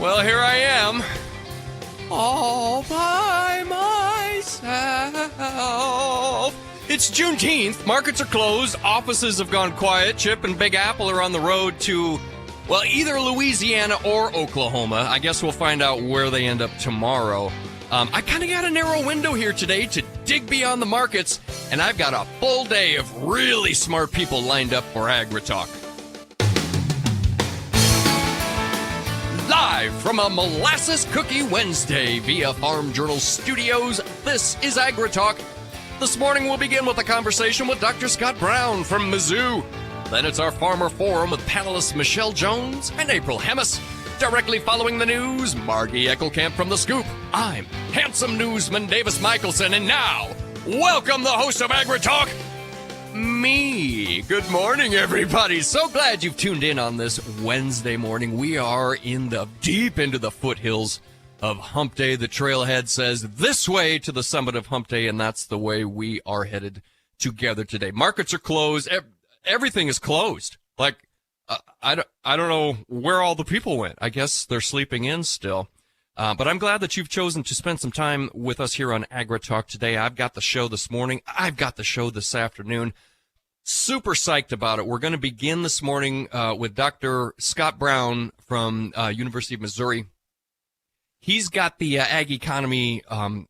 Well, here I am, all by myself. It's Juneteenth. Markets are closed. Offices have gone quiet. Chip and Big Apple are on the road to, well, either Louisiana or Oklahoma. I guess we'll find out where they end up tomorrow. I kind of got a narrow window here today to dig beyond the markets, and I've got a full day of really smart people lined up for AgriTalk. Live from a Molasses Cookie Wednesday via Farm Journal Studios, this is AgriTalk. This morning we'll begin with a conversation with Dr. Scott Brown from Mizzou. Then it's our Farmer Forum with panelists Michelle Jones and April Hemis. Directly following the news, Margie Eckelkamp from The Scoop. I'm handsome newsman Davis Michelson, and now, welcome the host of AgriTalk, me. Good morning, everybody. So glad you've tuned in on this Wednesday morning. We are deep into the foothills of Hump Day. The trailhead says this way to the summit of Hump Day, and that's the way we are headed together today. Markets are closed. Everything is closed. Like, I don't know where all the people went. I guess they're sleeping in still. But I'm glad that you've chosen to spend some time with us here on AgriTalk today. I've got the show this morning. I've got the show this afternoon. Super psyched about it. We're going to begin this morning with Dr. Scott Brown from University of Missouri. He's got the ag economy. I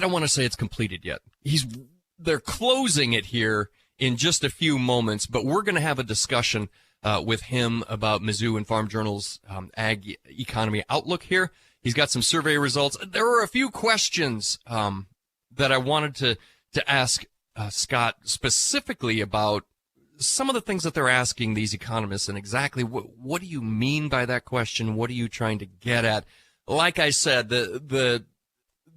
don't want to say it's completed yet. They're closing it here in just a few moments, but we're going to have a discussion with him about Mizzou and Farm Journal's ag economy outlook here. He's got some survey results. There are a few questions that I wanted to ask Scott specifically about some of the things that they're asking these economists, and exactly what do you mean by that question? What are you trying to get at? Like I said, the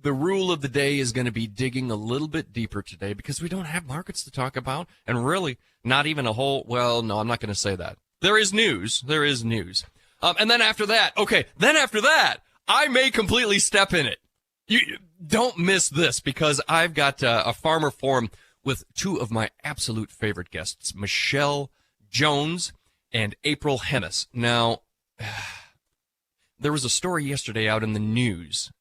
rule of the day is going to be digging a little bit deeper today because we don't have markets to talk about, and really not even a whole, well, no, I'm not going to say that. There is news. And then after that, I may completely step in it. You don't miss this because I've got a Farmer Forum with two of my absolute favorite guests, Michelle Jones and April Hemis. Now, there was a story yesterday out in the news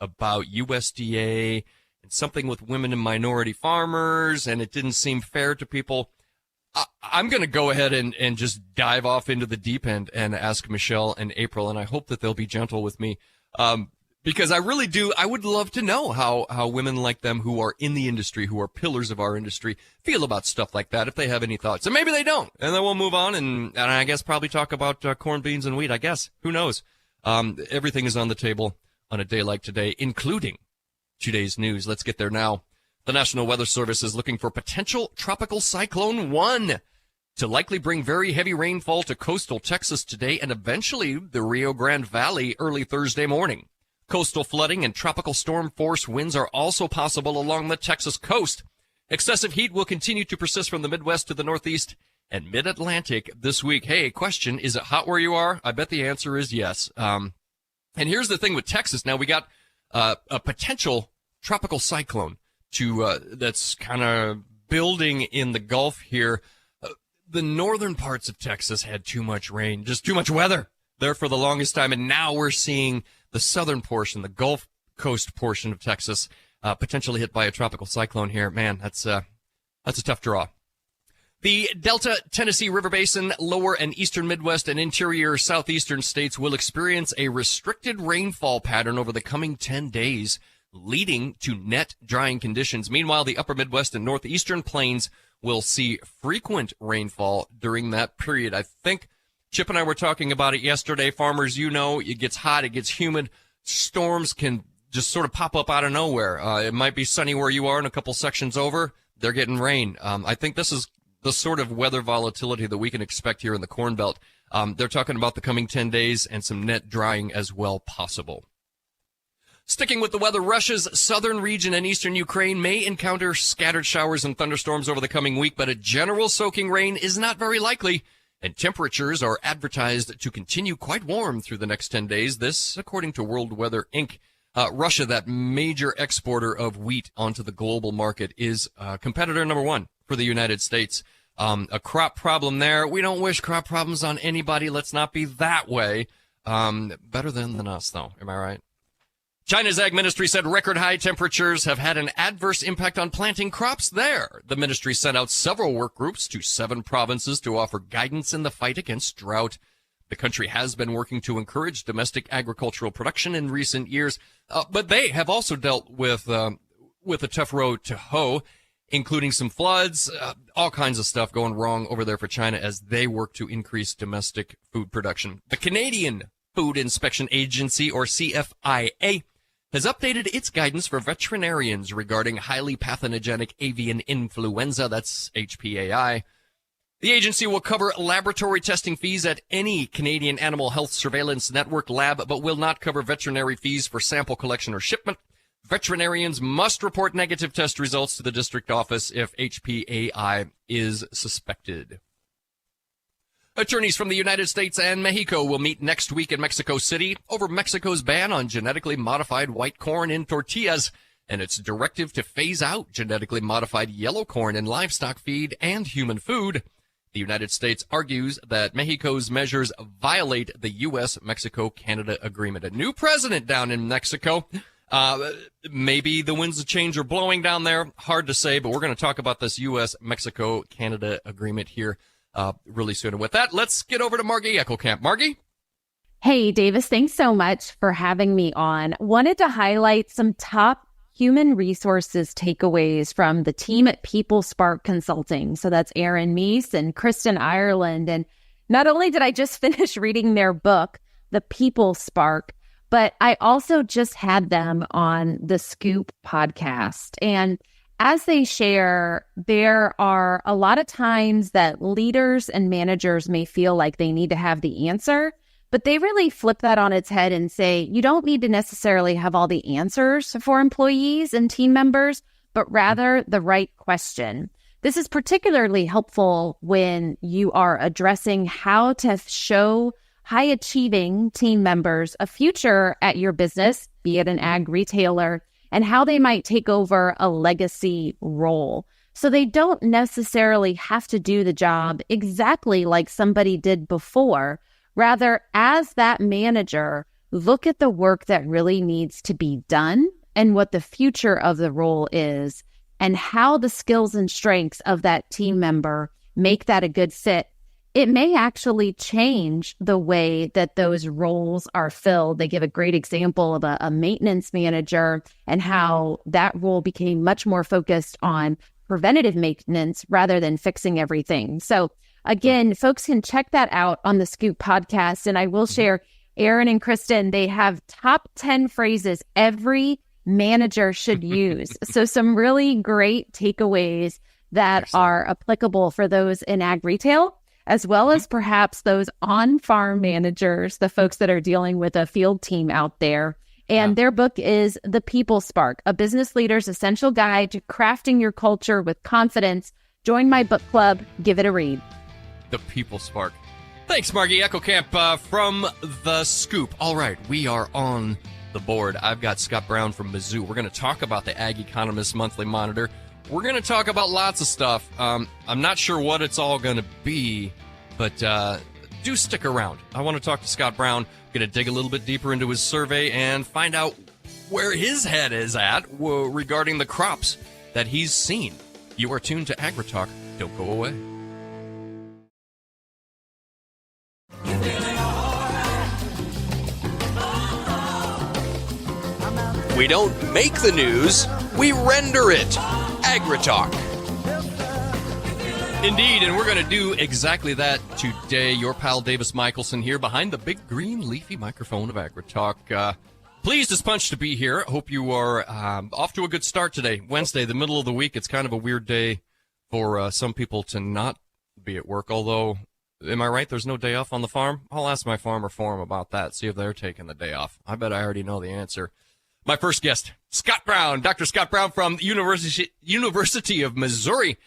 about USDA and something with women and minority farmers, and it didn't seem fair to people. I'm going to go ahead and just dive off into the deep end and ask Michelle and April, and I hope that they'll be gentle with me because I really do. I would love to know how women like them who are in the industry, who are pillars of our industry, feel about stuff like that, if they have any thoughts. And maybe they don't, and then we'll move on and I guess probably talk about corn, beans, and wheat, I guess. Who knows? Everything is on the table on a day like today, including today's news. Let's get there now. The National Weather Service is looking for potential tropical cyclone 1 to likely bring very heavy rainfall to coastal Texas today and eventually the Rio Grande Valley early Thursday morning. Coastal flooding and tropical storm force winds are also possible along the Texas coast. Excessive heat will continue to persist from the Midwest to the Northeast and Mid-Atlantic this week. Hey, question, is it hot where you are? I bet the answer is yes. And here's the thing with Texas. Now, we got a potential tropical cyclone that's kind of building in the Gulf here. The northern parts of Texas had too much rain, just too much weather there for the longest time, and now we're seeing the southern portion, the Gulf Coast portion of Texas, potentially hit by a tropical cyclone here. Man, that's a tough draw. The Delta, Tennessee River Basin, lower and eastern Midwest and interior southeastern states will experience a restricted rainfall pattern over the coming 10 days, leading to net drying conditions. Meanwhile, the upper Midwest and northeastern plains will see frequent rainfall during that period. I think Chip and I were talking about it yesterday. Farmers, it gets hot, it gets humid. Storms can just sort of pop up out of nowhere. It might be sunny where you are and a couple sections over, they're getting rain. I think this is the sort of weather volatility that we can expect here in the Corn Belt. They're talking about the coming 10 days and some net drying as well possible. Sticking with the weather, Russia's southern region and eastern Ukraine may encounter scattered showers and thunderstorms over the coming week, but a general soaking rain is not very likely, and temperatures are advertised to continue quite warm through the next 10 days. This, according to World Weather Inc. Russia, that major exporter of wheat onto the global market, is competitor number one for the United States. A crop problem there. We don't wish crop problems on anybody. Let's not be that way. Better than us, though. Am I right? China's ag ministry said record high temperatures have had an adverse impact on planting crops there. The ministry sent out several work groups to 7 provinces to offer guidance in the fight against drought. The country has been working to encourage domestic agricultural production in recent years, but they have also dealt with a tough road to hoe, including some floods, all kinds of stuff going wrong over there for China as they work to increase domestic food production. The Canadian Food Inspection Agency, or CFIA, has updated its guidance for veterinarians regarding highly pathogenic avian influenza, that's HPAI. The agency will cover laboratory testing fees at any Canadian Animal Health Surveillance Network lab, but will not cover veterinary fees for sample collection or shipment. Veterinarians must report negative test results to the district office if HPAI is suspected. Attorneys from the United States and Mexico will meet next week in Mexico City over Mexico's ban on genetically modified white corn in tortillas and its directive to phase out genetically modified yellow corn in livestock feed and human food. The United States argues that Mexico's measures violate the U.S.-Mexico-Canada agreement. A new president down in Mexico. Maybe the winds of change are blowing down there. Hard to say, but we're going to talk about this U.S.-Mexico-Canada agreement here really soon. And with that, let's get over to Margie Eckelkamp. Margie? Hey, Davis, thanks so much for having me on. Wanted to highlight some top human resources takeaways from the team at PeopleSpark Consulting. So that's Aaron Meese and Kristen Ireland. And not only did I just finish reading their book, The PeopleSpark, but I also just had them on the Scoop podcast. And as they share, there are a lot of times that leaders and managers may feel like they need to have the answer, but they really flip that on its head and say, you don't need to necessarily have all the answers for employees and team members, but rather the right question. This is particularly helpful when you are addressing how to show high-achieving team members a future at your business, be it an ag retailer, and how they might take over a legacy role. So they don't necessarily have to do the job exactly like somebody did before. Rather, as that manager, look at the work that really needs to be done and what the future of the role is and how the skills and strengths of that team member make that a good fit. It may actually change the way that those roles are filled. They give a great example of a maintenance manager and how that role became much more focused on preventative maintenance rather than fixing everything. So again, folks can check that out on the Scoop podcast. And I will share, Aaron and Kristen, they have top 10 phrases every manager should use. So some really great takeaways that are applicable for those in ag retail, as well as perhaps those on-farm managers, the folks that are dealing with a field team out there. And their book is The PeopleSpark, a business leader's essential guide to crafting your culture with confidence. Join my book club. Give it a read. The PeopleSpark. Thanks, Margie Eckelkamp from The Scoop. All right, we are on the board. I've got Scott Brown from Mizzou. We're going to talk about the Ag Economist Monthly Monitor. We're going to talk about lots of stuff. I'm not sure what it's all going to be, but do stick around. I want to talk to Scott Brown, going to dig a little bit deeper into his survey and find out where his head is at regarding the crops that he's seen. You are tuned to AgriTalk. Don't go away. We don't make the news, we render it. AgriTalk. Indeed, and we're going to do exactly that today. Your pal Davis Michelson here behind the big green leafy microphone of AgriTalk. Pleased as punch to be here. Hope you are off to a good start today. Wednesday, the middle of the week. It's kind of a weird day for some people to not be at work, although, am I right? There's no day off on the farm? I'll ask my farmer forum about that, see if they're taking the day off. I bet I already know the answer. My first guest, Scott Brown, Dr. Scott Brown from the University of Missouri,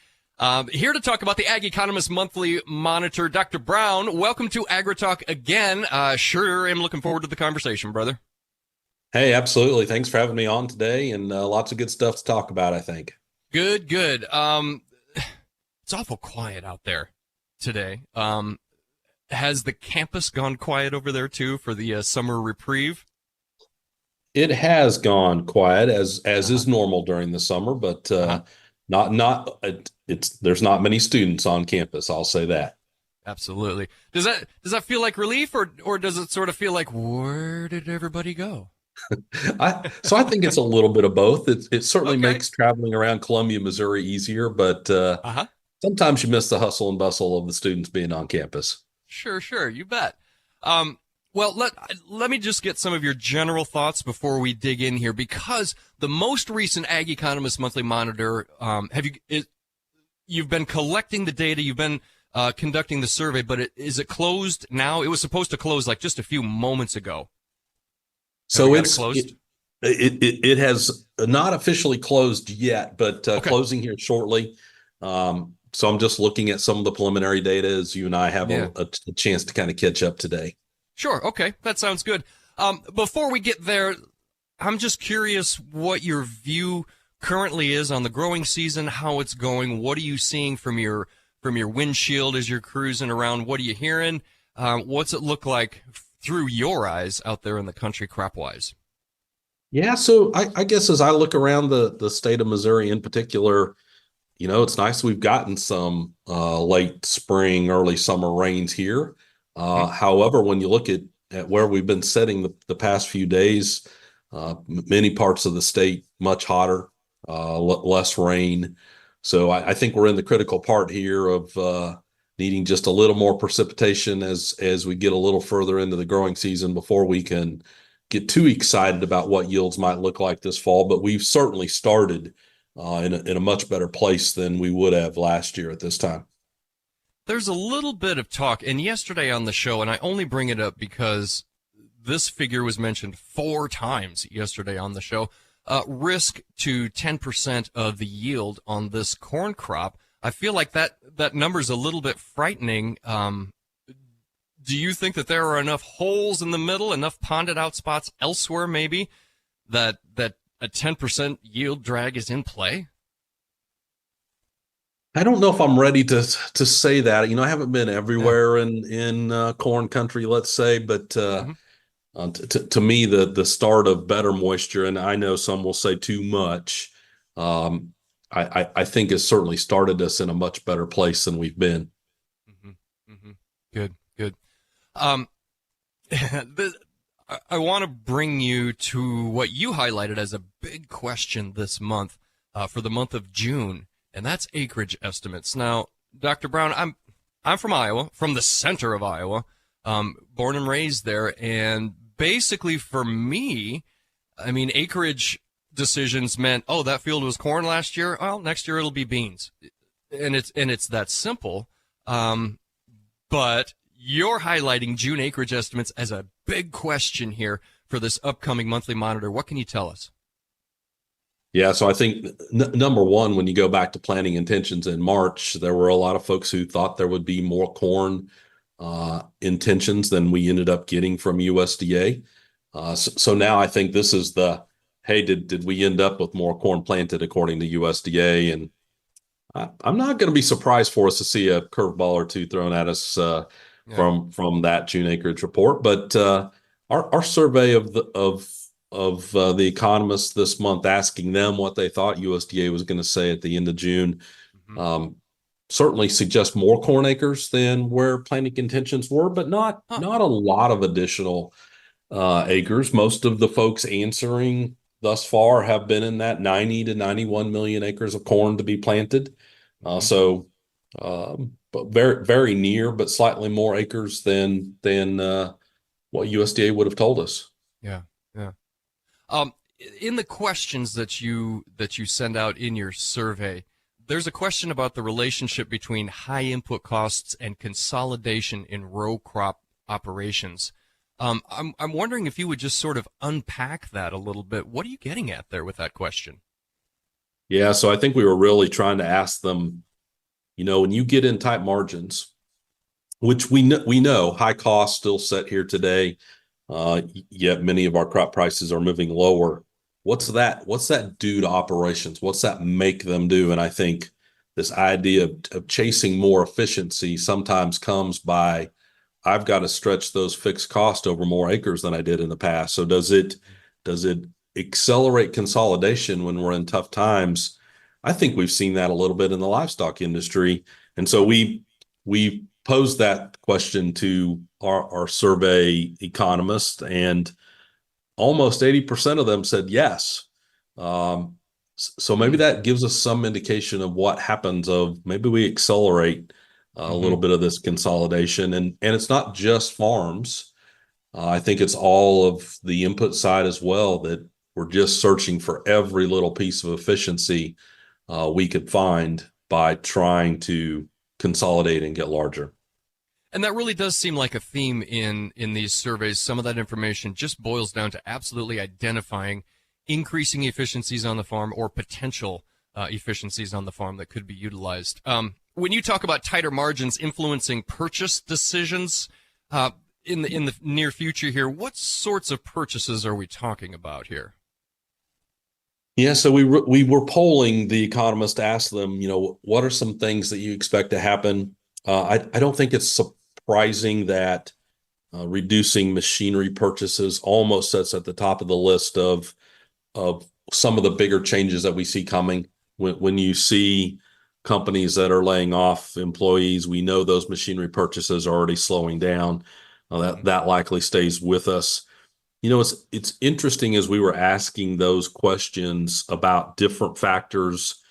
here to talk about the Ag Economist Monthly Monitor. Dr. Brown, welcome to AgriTalk again. Sure am looking forward to the conversation, brother. Hey, absolutely. Thanks for having me on today, and lots of good stuff to talk about, I think. Good. It's awful quiet out there today. Has the campus gone quiet over there too for the summer reprieve? It has gone quiet as Uh-huh. is normal during the summer, but Uh-huh. it's there's not many students on campus. I'll say that. Absolutely. Does that feel like relief, or does it sort of feel like where did everybody go? I think it's a little bit of both. It certainly Okay. makes traveling around Columbia, Missouri easier, but Uh-huh. sometimes you miss the hustle and bustle of the students being on campus. Sure, sure, you bet. Well, let me just get some of your general thoughts before we dig in here, because the most recent Ag Economist Monthly Monitor, you've been collecting the data, you've been conducting the survey, but is it closed now? It was supposed to close like just a few moments ago. Have we So got it closed? it has not officially closed yet, but Okay. closing here shortly. So I'm just looking at some of the preliminary data as you and I have Yeah. a chance to kind of catch up today. Sure. Okay. That sounds good. Before we get there, I'm just curious what your view currently is on the growing season, how it's going. What are you seeing from your windshield as you're cruising around? What are you hearing? What's it look like through your eyes out there in the country crop wise? Yeah, so I guess as I look around the state of Missouri in particular, it's nice we've gotten some late spring, early summer rains here. Hmm. However, when you look at where we've been setting the past few days, many parts of the state much hotter, less rain. So I think we're in the critical part here of needing just a little more precipitation as we get a little further into the growing season before we can get too excited about what yields might look like this fall. But we've certainly started in a much better place than we would have last year at this time. There's a little bit of talk, and yesterday on the show, and I only bring it up because this figure was mentioned 4 times yesterday on the show. Risk to 10% of the yield on this corn crop. I feel like that number's a little bit frightening. Do you think that there are enough holes in the middle, enough ponded out spots elsewhere, maybe that a 10% yield drag is in play? I don't know if I'm ready to say that. I haven't been Yeah. everywhere in corn country, let's say, but Hmm. to me, the start of better moisture, and I know some will say too much, um, I think has certainly started us in a much better place than we've been. Hmm. Hmm. Good, good. Um, I want to bring you to what you highlighted as a big question this month, for the month of June, and that's acreage estimates. Now, Dr. Brown, I'm from Iowa, from the center of Iowa, born and raised there, and basically for me, I mean, acreage decisions meant, oh, that field was corn last year. Well, next year it'll be beans, and it's that simple. Um, but you're highlighting June acreage estimates as a big question here for this upcoming monthly monitor. What can you tell us? Yeah, so I think number one, when you go back to planting intentions in March, there were a lot of folks who thought there would be more corn intentions than we ended up getting from USDA. So now I think this is hey, did we end up with more corn planted according to USDA? And I'm not going to be surprised for us to see a curveball or two thrown at us Yeah. from that June acreage report. But our survey of the economists this month, asking them what they thought USDA was going to say at the end of June, Hmm. um, certainly suggests more corn acres than where planting intentions were, but not Huh. not a lot of additional acres. Most of the folks answering thus far have been in that 90 to 91 million acres of corn to be planted. Hmm. But very, very near, but slightly more acres than what USDA would have told us. Yeah. Yeah. Um, in the questions that you send out in your survey, there's a question about the relationship between high input costs and consolidation in row crop operations. I'm wondering if you would just sort of unpack that a little bit. What are you getting at there with that question? Yeah, so I think we were really trying to ask them, when you get in tight margins, which we know high costs still set here today, yet many of our crop prices are moving lower. What's that do to operations? What's that make them do? And I think this idea of chasing more efficiency sometimes comes by I've got to stretch those fixed costs over more acres than I did in the past. So does it accelerate consolidation when we're in tough times? I think we've seen that a little bit in the livestock industry. And so we posed that question to our survey economists, and almost 80% of them said yes. So maybe that gives us some indication of what happens, of maybe we accelerate a little bit of this consolidation. And it's not just farms. I think it's all of the input side as well, that we're just searching for every little piece of efficiency we could find by trying to consolidate and get larger. And that really does seem like a theme in these surveys. Some of that information just boils down to absolutely identifying increasing efficiencies on the farm or potential efficiencies on the farm that could be utilized. When you talk about tighter margins influencing purchase decisions in the near future here, what sorts of purchases are we talking about here? Yeah, so we were polling the economists to ask them, what are some things that you expect to happen? I don't think it's surprising that reducing machinery purchases almost sits at the top of the list of some of the bigger changes that we see coming. When you see companies that are laying off employees, we know those machinery purchases are already slowing down. That likely stays with us. It's interesting, as we were asking those questions about different factors.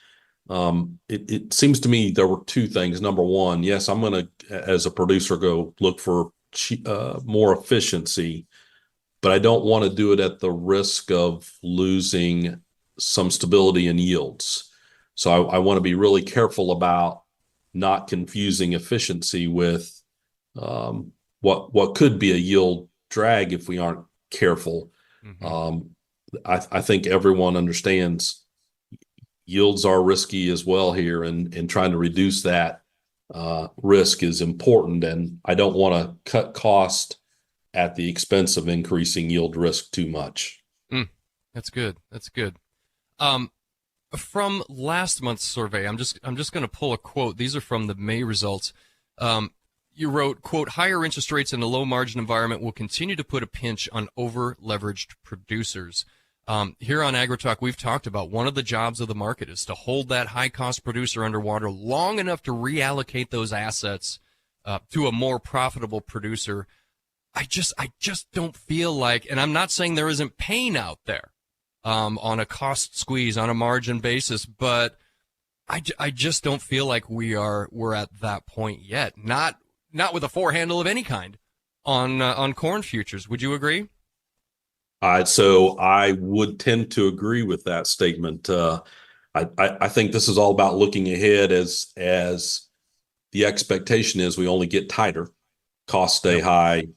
It seems to me there were two things. Number one, yes, I'm going to, as a producer, go look for more efficiency, but I don't want to do it at the risk of losing some stability in yields. So I want to be really careful about not confusing efficiency with what could be a yield drag if we aren't careful. I think everyone understands yields are risky as well here, and trying to reduce that risk is important. And I don't want to cut cost at the expense of increasing yield risk too much. That's good. That's good. From last month's survey, I'm just going to pull a quote. These are from the May results. You wrote, quote, higher interest rates in a low margin environment will continue to put a pinch on over leveraged producers. Here on AgriTalk, we've talked about one of the jobs of the market is to hold that high cost producer underwater long enough to reallocate those assets to a more profitable producer. I just don't feel like, and I'm not saying there isn't pain out there on a cost squeeze on a margin basis, but I just don't feel like we're at that point yet. Not with a four handle of any kind on corn futures. Would you agree? So I would tend to agree with that statement. I think this is all about looking ahead, as the expectation is we only get tighter, costs stay high.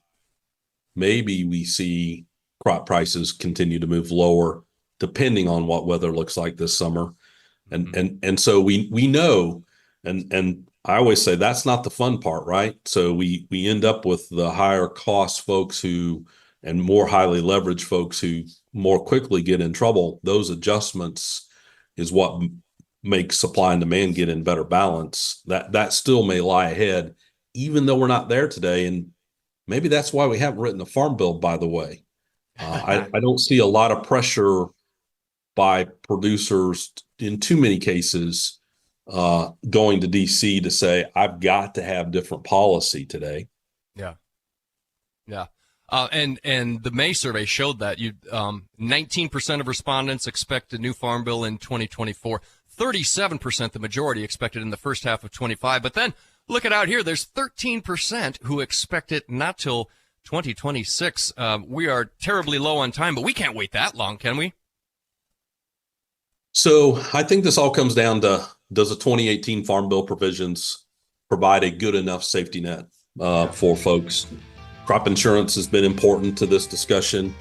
Maybe we see crop prices continue to move lower, depending on what weather looks like this summer. And so we know, and I always say that's not the fun part, right? So we end up with the higher cost folks and more highly leveraged folks who more quickly get in trouble. Those adjustments is what makes supply and demand get in better balance. That still may lie ahead, even though we're not there today. And maybe that's why we haven't written a farm bill, by the way. I don't see a lot of pressure by producers in too many cases going to DC to say, I've got to have different policy today. Yeah. And the May survey showed that 19% of respondents expect a new farm bill in 2024, 37%, the majority, expected in the first half of 25. But then look it out here. There's 13% who expect it not till 2026. We are terribly low on time, but we can't wait that long, can we? So I think this all comes down to, does the 2018 Farm Bill provisions provide a good enough safety net for folks? Crop insurance has been important to this discussion.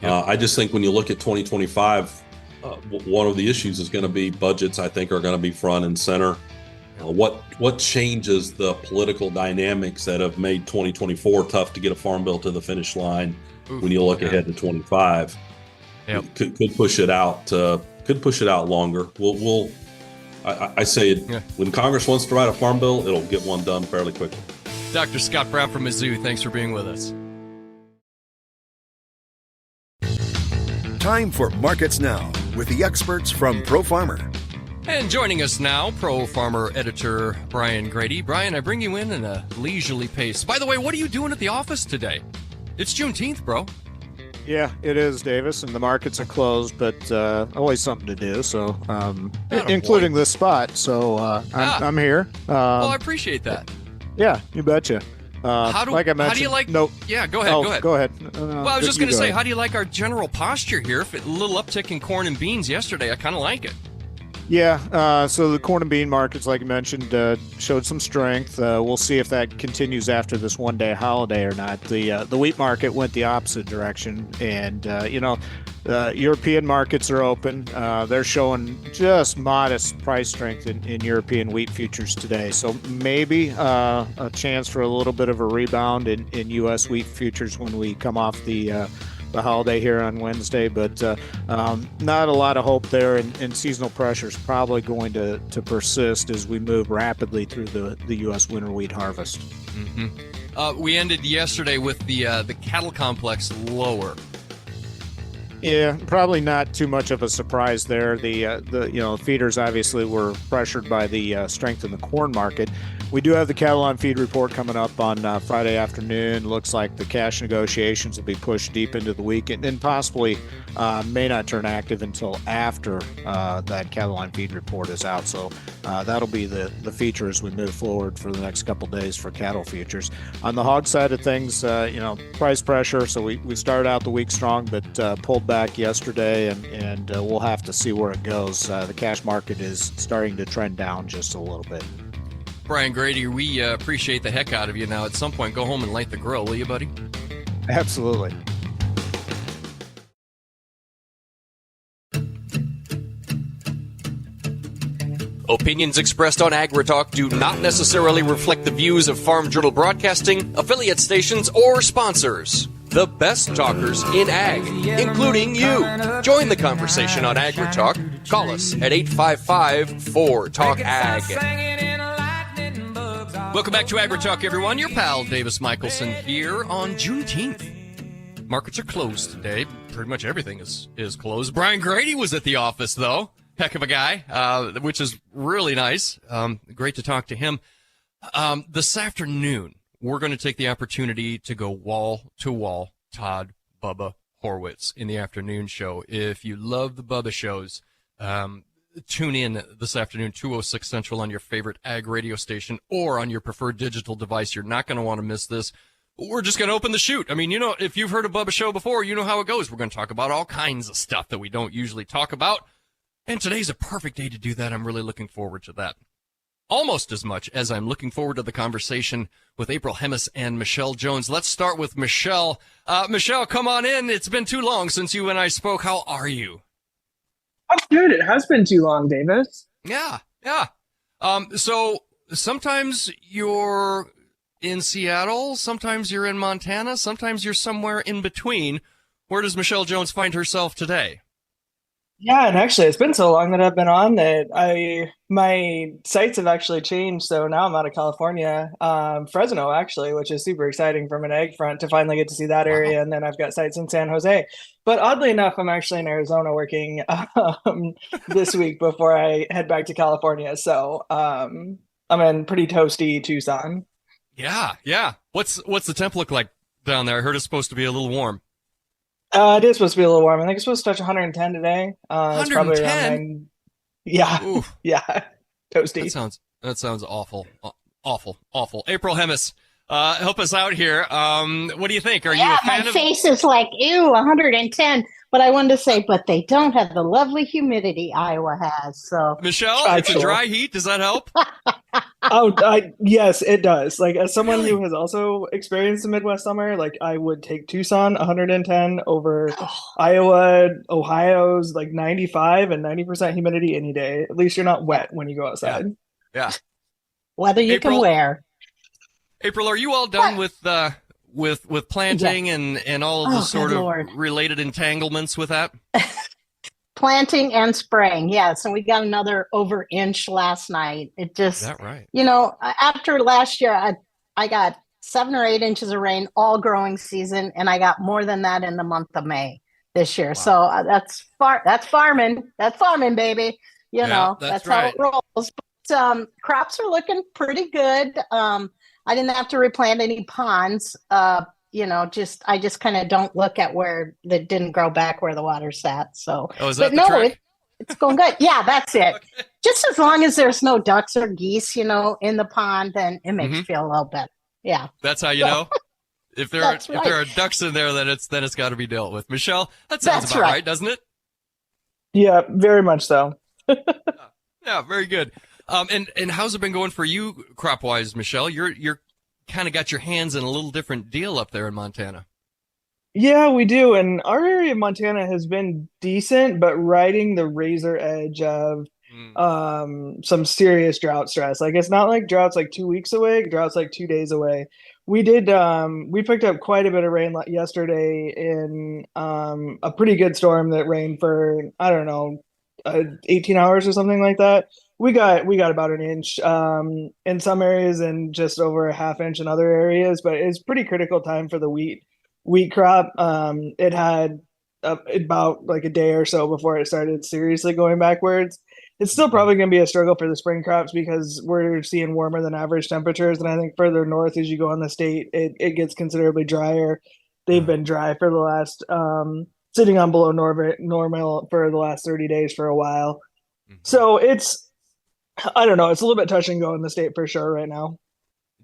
I just think when you look at 2025, one of the issues is going to be budgets. I think are going to be front and center. What changes the political dynamics that have made 2024 tough to get a farm bill to the finish line when you look ahead to 25? Could push it out. Could push it out longer. I say when Congress wants to write a farm bill, it'll get one done fairly quickly. Dr. Scott Brown from Mizzou, thanks for being with us. Time for Markets Now with the experts from Pro Farmer. And joining us now, Pro Farmer editor Brian Grady. Brian, I bring you in a leisurely pace. By the way, what are you doing at the office today? It's Juneteenth, bro. Yeah, it is, Davis, and the markets are closed, but always something to do. So, including this spot. So I'm here. Well, I appreciate that. Yeah, you betcha. Like I mentioned, how do you like? No, yeah, go ahead. Go ahead. Well, I was just going to say, how do you like our general posture here? If a little uptick in corn and beans yesterday, I kind of like it. Yeah, so the corn and bean markets, like you mentioned, showed some strength. We'll see if that continues after this one-day holiday or not. The wheat market went the opposite direction, and European markets are open. They're showing just modest price strength in European wheat futures today. So maybe a chance for a little bit of a rebound in U.S. wheat futures when we come off the holiday here on Wednesday, but not a lot of hope there, and seasonal pressure is probably going to persist as we move rapidly through the U.S. winter wheat harvest. Mm-hmm. We ended yesterday with the cattle complex lower. Yeah, probably not too much of a surprise there. The feeders obviously were pressured by the strength in the corn market. We do have the cattle on feed report coming up on Friday afternoon. Looks like the cash negotiations will be pushed deep into the week and possibly may not turn active until after that cattle on feed report is out. So that'll be the feature as we move forward for the next couple days for cattle futures. On the hog side of things, price pressure. So we started out the week strong, but pulled back yesterday, and we'll have to see where it goes. The cash market is starting to trend down just a little bit. Brian Grady, we appreciate the heck out of you. Now, at some point, go home and light the grill, will you, buddy? Absolutely. Opinions expressed on AgriTalk do not necessarily reflect the views of Farm Journal Broadcasting, affiliate stations, or sponsors. The best talkers in ag, including you. Join the conversation on AgriTalk. Call us at 855-4-TALK-AG. Welcome back to AgriTalk, everyone. Your pal Davis Michelson here on Juneteenth. Markets are closed today. Pretty much everything is closed. Brian Grady was at the office, though. Heck of a guy, which is really nice. Great to talk to him. This afternoon, we're going to take the opportunity to go wall to wall Todd Bubba Horwitz in the afternoon show. If you love the Bubba shows, tune in this afternoon, 2:06 Central on your favorite ag radio station or on your preferred digital device. You're not going to want to miss this. We're just going to open the chute. I mean, if you've heard a Bubba show before, you know how it goes. We're going to talk about all kinds of stuff that we don't usually talk about. And today's a perfect day to do that. I'm really looking forward to that. Almost as much as I'm looking forward to the conversation with April Hemis and Michelle Jones. Let's start with Michelle. Michelle, come on in. It's been too long since you and I spoke. How are you? I'm good. It has been too long, Davis. Yeah. So sometimes you're in Seattle, sometimes you're in Montana, sometimes you're somewhere in between. Where does Michelle Jones find herself today? Yeah, and actually, it's been so long that I've been on that my sites have actually changed. So now I'm out of California, Fresno, actually, which is super exciting from an egg front to finally get to see that area. Wow. And then I've got sites in San Jose. But oddly enough, I'm actually in Arizona working this week before I head back to California. So I'm in pretty toasty Tucson. Yeah. What's the temp look like down there? I heard it's supposed to be a little warm. It is supposed to be a little warm. I think it's supposed to touch 110 today. 110? It's probably around yeah. Oof. Yeah. Toasty. That sounds awful. Awful. April Hemis, help us out here. What do you think? Are you a fan my of... face is like, ew, 110. But I wanted to say, but they don't have the lovely humidity Iowa has. So Michelle, it's a dry heat. Does that help? Yes, it does. Like, as someone who has also experienced the Midwest summer, like, I would take Tucson 110 over Iowa, Ohio's like 95 and 90% humidity any day. At least you're not wet when you go outside. Yeah. Weather you can wear. April, are you all done with planting and all of the sort of related entanglements with that? Planting and spraying, yes. And we got another over inch last night. It just, is that right? After last year, I got 7 or 8 inches of rain all growing season, and I got more than that in the month of May this year. Wow. So that's farming. That's farming, baby. That's right. How it rolls. But, crops are looking pretty good. I didn't have to replant any ponds. I just kind of don't look at where that didn't grow back where the water sat. So, is that the trick? It's going good. Yeah, that's it. Okay. Just as long as there's no ducks or geese, in the pond, then it makes you feel a little better. Yeah. That's how you know. If there are ducks in there, then it's got to be dealt with. Michelle, that sounds about right, doesn't it? Yeah, very much so. Yeah, very good. And how's it been going for you crop wise, Michelle? You're kind of got your hands in a little different deal up there in Montana. Yeah, we do. And our area of Montana has been decent, but riding the razor edge of some serious drought stress. Like, it's not like drought's like 2 weeks away, drought's like 2 days away. We picked up quite a bit of rain yesterday in a pretty good storm that rained for, I don't know, 18 hours or something like that. We got about an inch in some areas and just over a half inch in other areas, but it's pretty critical time for the wheat crop. It had about like a day or so before it started seriously going backwards. It's still probably going to be a struggle for the spring crops because we're seeing warmer than average temperatures. And I think further north as you go in the state, it gets considerably drier. They've been dry for the last, sitting on below normal for the last 30 days for a while. So I don't know, it's a little bit touch and go in the state for sure right now.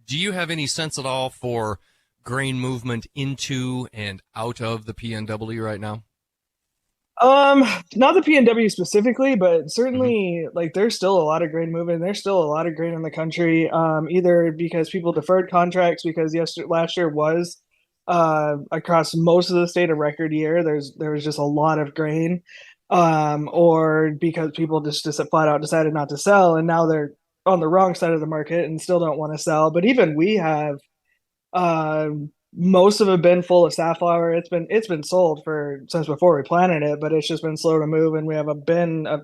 Do you have any sense at all for grain movement into and out of the PNW right now? Not the PNW specifically, but certainly like there's still a lot of grain moving. There's still a lot of grain in the country, either because people deferred contracts because last year was across most of the state a record year. There was just a lot of grain, or because people just flat out decided not to sell, and now they're on the wrong side of the market and still don't want to sell. But even we have most of it been full of safflower. It's been sold since before we planted it, but it's just been slow to move. And we have a bin of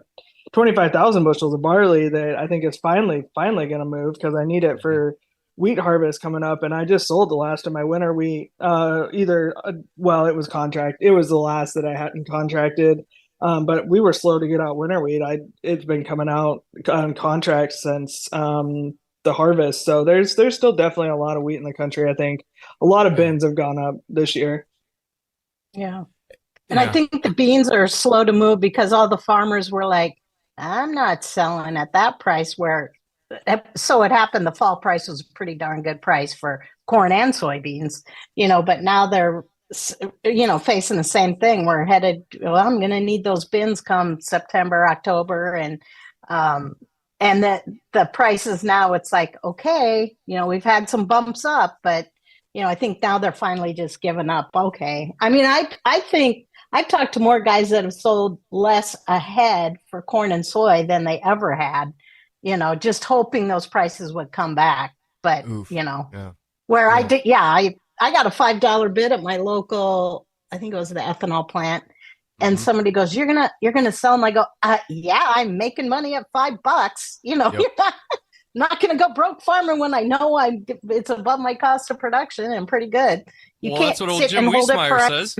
25,000 bushels of barley that I think is finally going to move because I need it for wheat harvest coming up. And I just sold the last of my winter wheat. It was it was the last that I hadn't contracted. But we were slow to get out winter wheat. It's been coming out on contracts since the harvest. So there's still definitely a lot of wheat in the country. I think a lot of bins have gone up this year. Yeah. And I think the beans are slow to move because all the farmers were like, I'm not selling at that price so it happened. The fall price was a pretty darn good price for corn and soybeans, but now they're, facing the same thing. We're headed, I'm going to need those bins come September, October. And that the prices now, it's like, okay, we've had some bumps up, but, I think now they're finally just giving up. Okay. I mean, I think I've talked to more guys that have sold less ahead for corn and soy than they ever had, just hoping those prices would come back. But, where I did, I got a $5 bid at my local, I think it was the ethanol plant. And somebody goes, you're gonna sell them. I go, yeah, I'm making money at $5. You're not gonna go broke farming when I know it's above my cost of production and pretty good. You can't that's what old Jim Wiesmeyer says.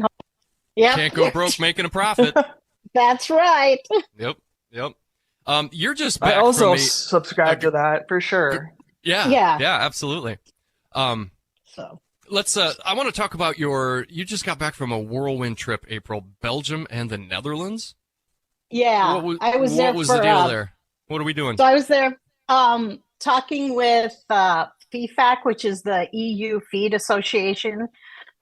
Yeah, can't go broke making a profit. That's right. Yep. You're just back. I also from subscribe to that for sure. Yeah, absolutely. So. Let's. I want to talk about you just got back from a whirlwind trip, April, Belgium and the Netherlands. Yeah, I was there. What was the deal there? What are we doing? So I was there talking with FEFAC, which is the EU Feed Association.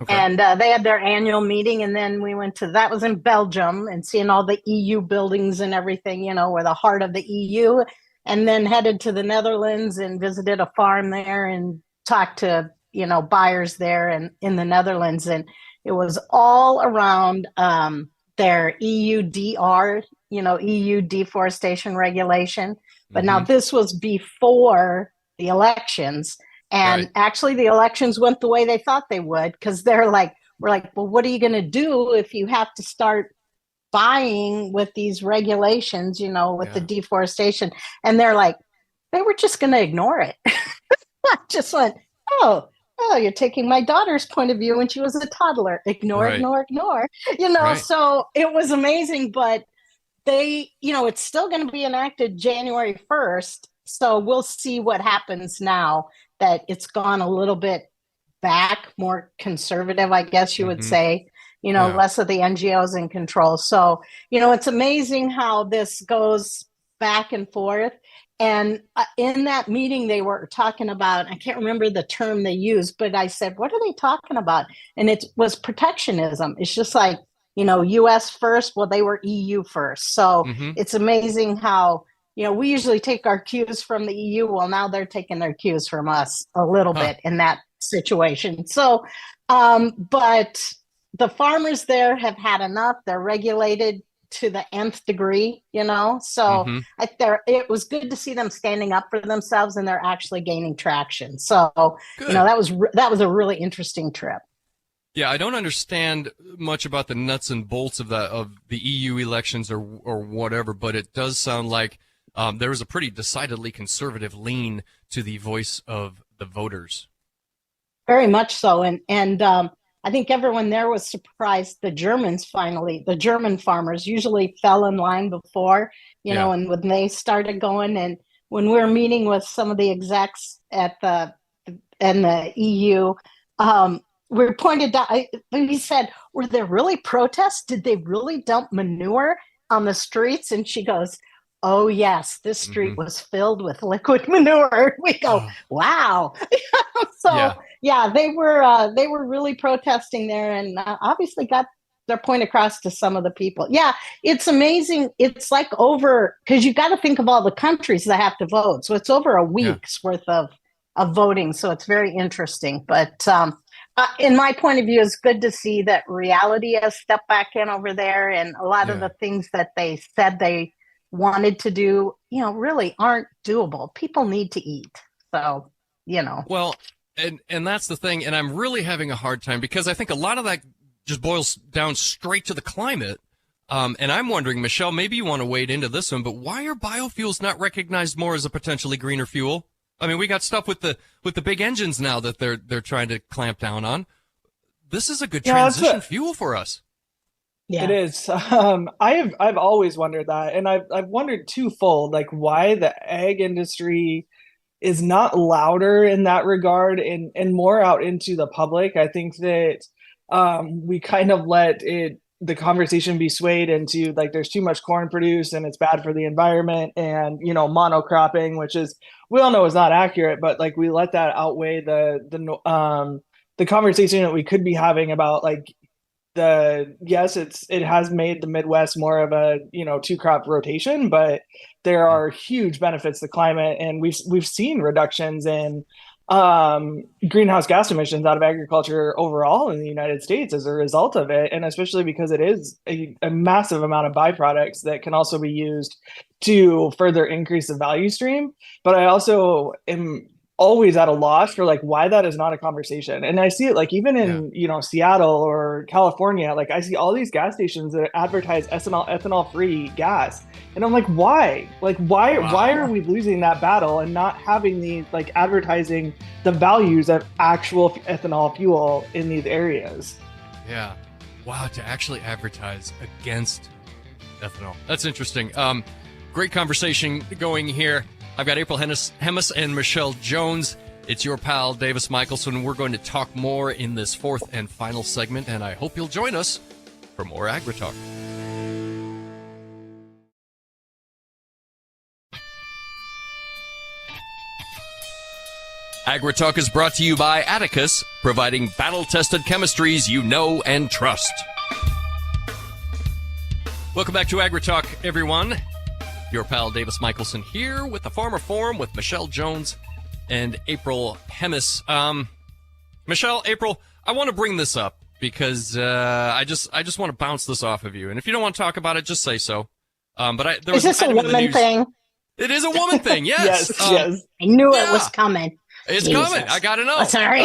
Okay. And they had their annual meeting, and then we went that was in Belgium, and seeing all the EU buildings and everything, we're the heart of the EU, and then headed to the Netherlands and visited a farm there and talked to buyers there and in the Netherlands. And it was all around their EUDR, EU deforestation regulation. But now this was before the elections. And actually the elections went the way they thought they would, because we're like, well, what are you going to do if you have to start buying with these regulations, the deforestation? And they're like, they were just going to ignore it. I just went, oh, you're taking my daughter's point of view when she was a toddler. Ignore, Right. ignore. Right. So it was amazing, but it's still going to be enacted January 1st. So we'll see what happens now that it's gone a little bit back, more conservative, I guess you would say, less of the NGOs in control. So, it's amazing how this goes back and forth. And in that meeting, they were talking about, I can't remember the term they used, but I said, what are they talking about? And it was protectionism. It's just like, US first. Well, they were EU first. So it's amazing how, we usually take our cues from the EU. Well, now they're taking their cues from us a little bit in that situation. So, but the farmers there have had enough. They're regulated to the nth degree, so it was good to see them standing up for themselves, and they're actually gaining traction. So, Good. that was a really interesting trip. Yeah, I don't understand much about the nuts and bolts of the EU elections or whatever, but it does sound like there was a pretty decidedly conservative lean to the voice of the voters. Very much so, and I think everyone there was surprised. The German farmers usually fell in line before, and when they started going, and when we were meeting with some of the execs in the EU, we pointed out, we said, were there really protests? Did they really dump manure on the streets? And she goes, oh yes, this street was filled with liquid manure. We go, wow. So they were really protesting there, and obviously got their point across to some of the people. Yeah, it's amazing. It's like because you got to think of all the countries that have to vote. So it's over a week's worth of voting. So it's very interesting. But in my point of view, it's good to see that reality has stepped back in over there, and a lot of the things that they said they wanted to do, really aren't doable. People need to eat. So, Well, and that's the thing. And I'm really having a hard time because I think a lot of that just boils down straight to the climate. And I'm wondering, Michelle, maybe you want to wade into this one, but why are biofuels not recognized more as a potentially greener fuel? I mean, we got stuff with the big engines now that they're trying to clamp down on. This is a good transition fuel for us. Yeah. It is. I've always wondered that, and I've wondered twofold, like why the ag industry is not louder in that regard and more out into the public. I think that we kind of let the conversation be swayed into like there's too much corn produced and it's bad for the environment, and monocropping, which is we all know is not accurate, but like we let that outweigh the conversation that we could be having about like it has made the Midwest more of a 2-crop rotation, but there are huge benefits to climate, and we've seen reductions in greenhouse gas emissions out of agriculture overall in the United States as a result of it, and especially because it is a massive amount of byproducts that can also be used to further increase the value stream. But I also am always at a loss for like why that is not a conversation. And I see it like even in Seattle or California, like I see all these gas stations that advertise ethanol free gas, and I'm like, why are we losing that battle and not having the like advertising the values of actual ethanol fuel in these areas? To actually advertise against ethanol, that's interesting. Great conversation going here. I've got April Hemis and Michelle Jones. It's your pal, Davis Michelson. We're going to talk more in this fourth and final segment, and I hope you'll join us for more AgriTalk. AgriTalk is brought to you by Atticus, providing battle-tested chemistries you know and trust. Welcome back to AgriTalk, everyone. Your pal Davis Michelson here with the Farmer Forum with Michelle Jones and April Hemis. April, I want to bring this up because I just want to bounce this off of you. And if you don't want to talk about it, just say so. Is this a woman thing? It is a woman thing. Yes. Yes. I knew it was coming. It's coming. I gotta know. Oh, sorry.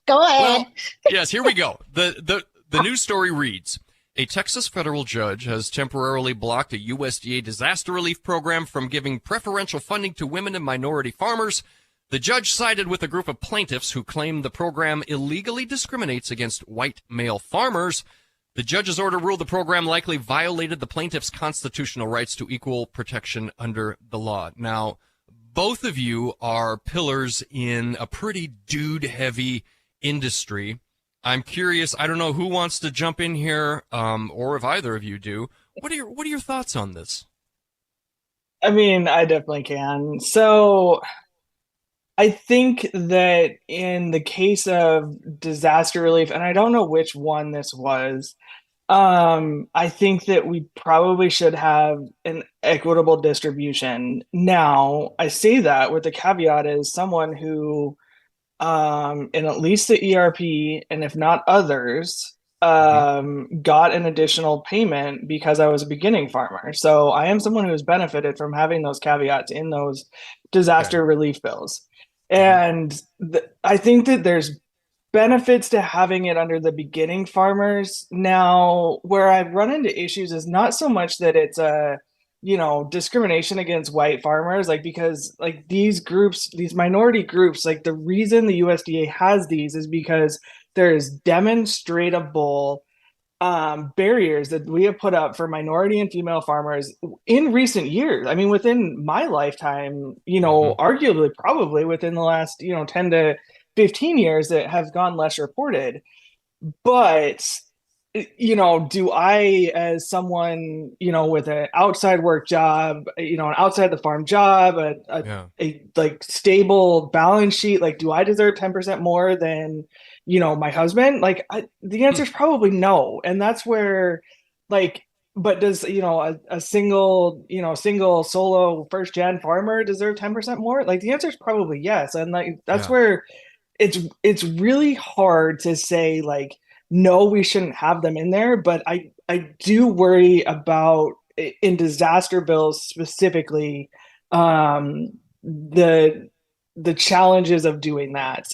Go ahead. Well, yes. Here we go. The news story reads. A Texas federal judge has temporarily blocked a USDA disaster relief program from giving preferential funding to women and minority farmers. The judge sided with a group of plaintiffs who claim the program illegally discriminates against white male farmers. The judge's order ruled the program likely violated the plaintiffs' constitutional rights to equal protection under the law. Now, both of you are pillars in a pretty dude-heavy industry. I'm curious, I don't know who wants to jump in here, or if either of you do. What are your thoughts on this? I mean, I definitely can. So I think that in the case of disaster relief, and I don't know which one this was, I think that we probably should have an equitable distribution. Now, I say that with the caveat as someone who, in at least the ERP, and if not others, got an additional payment because I was a beginning farmer. So I am someone who has benefited from having those caveats in those disaster relief bills. And I think that there's benefits to having it under the beginning farmers. Now, where I've run into issues is not so much that it's a, discrimination against white farmers, because these groups, these minority groups, the reason the USDA has these is because there's demonstrable barriers that we have put up for minority and female farmers in recent years. I mean, within my lifetime, arguably probably within the last, 10 to 15 years that have gone less reported. But, do I, as someone, with an outside work job, an outside the farm job, a stable balance sheet, do I deserve 10% more than, my husband? The answer is probably no. And that's where, but does, a single solo first gen farmer deserve 10% more? The answer is probably yes. And that's where it's really hard to say no, we shouldn't have them in there. But I do worry about, in disaster bills specifically, the challenges of doing that.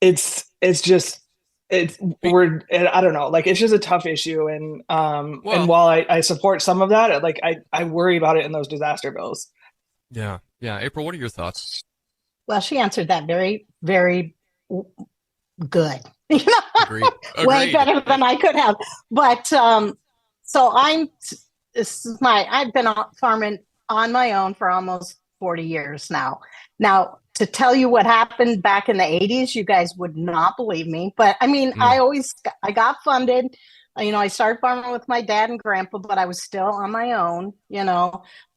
It's just, I don't know, it's just a tough issue. And and while I support some of that, I worry about it in those disaster bills. Yeah. April, what are your thoughts? Well, she answered that very, very good. Agreed. Way better than I could have. But so I've been farming on my own for almost 40 years now. Now, to tell you what happened back in the 80s, you guys would not believe me. But I mean, I got funded. I started farming with my dad and grandpa, but I was still on my own,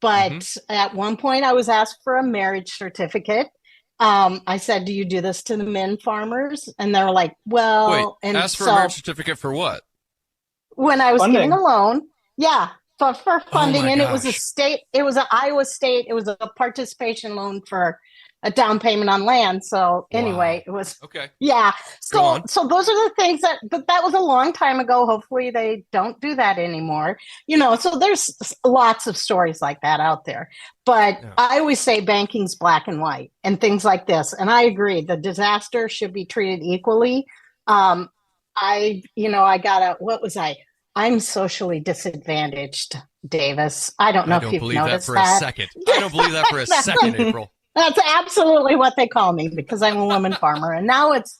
But at one point I was asked for a marriage certificate. I said, do you do this to the men farmers? And they're like, well, wait, ask for a marriage certificate for what? When I was getting a loan. Yeah. For funding. And gosh. it was an Iowa State. It was a participation loan for a down payment on land. So anyway, It was, okay. Yeah. So those are the things but that was a long time ago. Hopefully they don't do that anymore. So there's lots of stories like that out there. But I always say banking's black and white and things like this. And I agree. The disaster should be treated equally. I'm socially disadvantaged, Davis. I don't know if you've noticed that. I don't believe that for a second, April. That's absolutely what they call me because I'm a woman farmer. And now it's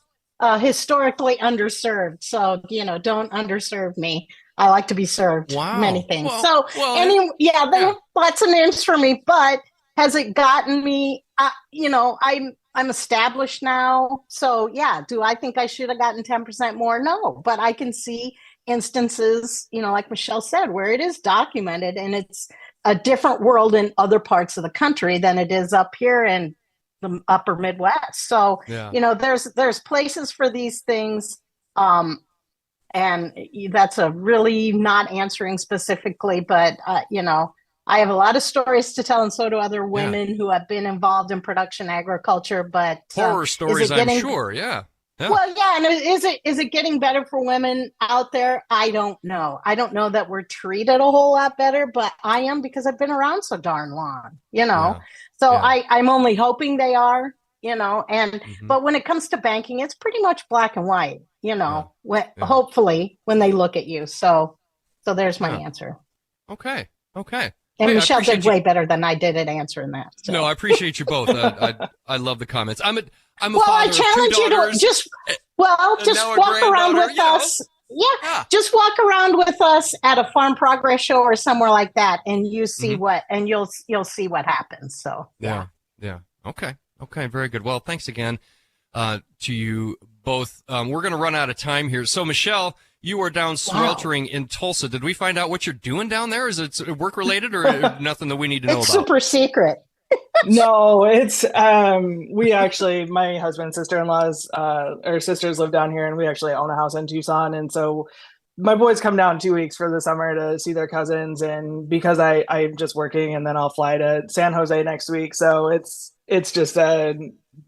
historically underserved. So, don't underserve me. I like to be served many things. There are lots of names for me, but has it gotten me, I'm established now. So do I think I should have gotten 10% more? No, but I can see instances, like Michelle said, where it is documented and it's a different world in other parts of the country than it is up here in the upper Midwest. So, there's places for these things. And that's a really not answering specifically, but, I have a lot of stories to tell, and so do other women who have been involved in production agriculture. But horror stories, I'm sure. Yeah. Well, and is it getting better for women out there? I don't know. I don't know that we're treated a whole lot better, but I am because I've been around so darn long, So I'm only hoping they are, but when it comes to banking, it's pretty much black and white, hopefully when they look at you. So there's my answer. Okay. And Hey, Michelle did way better than I did at answering that. So. No, I appreciate you both. I love the comments. I'm a well, father I challenge of two daughters, you to just walk around with us. Yeah, just walk around with us at a farm progress show or somewhere like that, and you see you'll see what happens. So yeah. Okay, very good. Well, thanks again to you both. We're going to run out of time here. So, Michelle, you are down sweltering in Tulsa. Did we find out what you're doing down there? Is it work related or nothing that we need to know it's about? super secret. No, it's we actually, my husband's sister-in-law's or sisters live down here, and we actually own a house in Tucson, and so my boys come down 2 weeks for the summer to see their cousins, and because I'm just working, and then I'll fly to San Jose next week, so it's just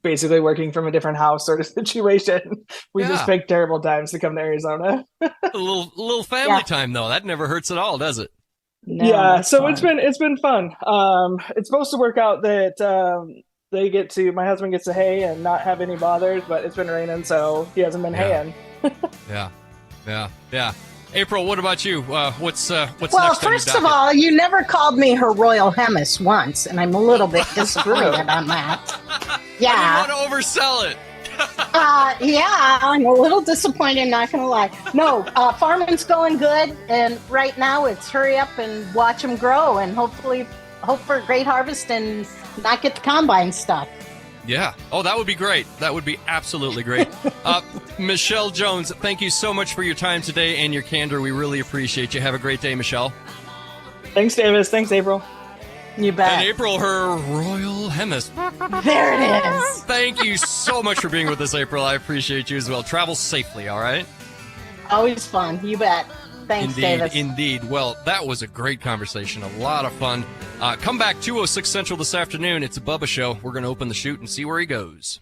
basically working from a different house sort of situation. We just pick terrible times to come to Arizona. A little family time though. That never hurts at all, does it? No, so fun. it's been fun. It's supposed to work out that my husband gets to hay and not have any bothers, but it's been raining, so he hasn't been haying. Yeah. April, what about you? What's well, next on your first docket? of all, you never called me her Royal Highness once, and I'm a little bit disappointed on that. Yeah, I didn't want to oversell it. I'm a little disappointed, not gonna lie. No, farming's going good, and right now it's hurry up and watch them grow, and hope for a great harvest and not get the combine stuff. Yeah. Oh, that would be great. That would be absolutely great. Michelle Jones, thank you so much for your time today and your candor. We really appreciate you. Have a great day, Michelle. Thanks, Davis. Thanks, April. You bet. And April, her Royal Highness. There it is. Thank you so much for being with us, April. I appreciate you as well. Travel safely, all right? Always fun. You bet. Thanks, Davis. Indeed. Well, that was a great conversation. A lot of fun. Come back 2:06 Central this afternoon. It's a Bubba Show. We're going to open the chute and see where he goes.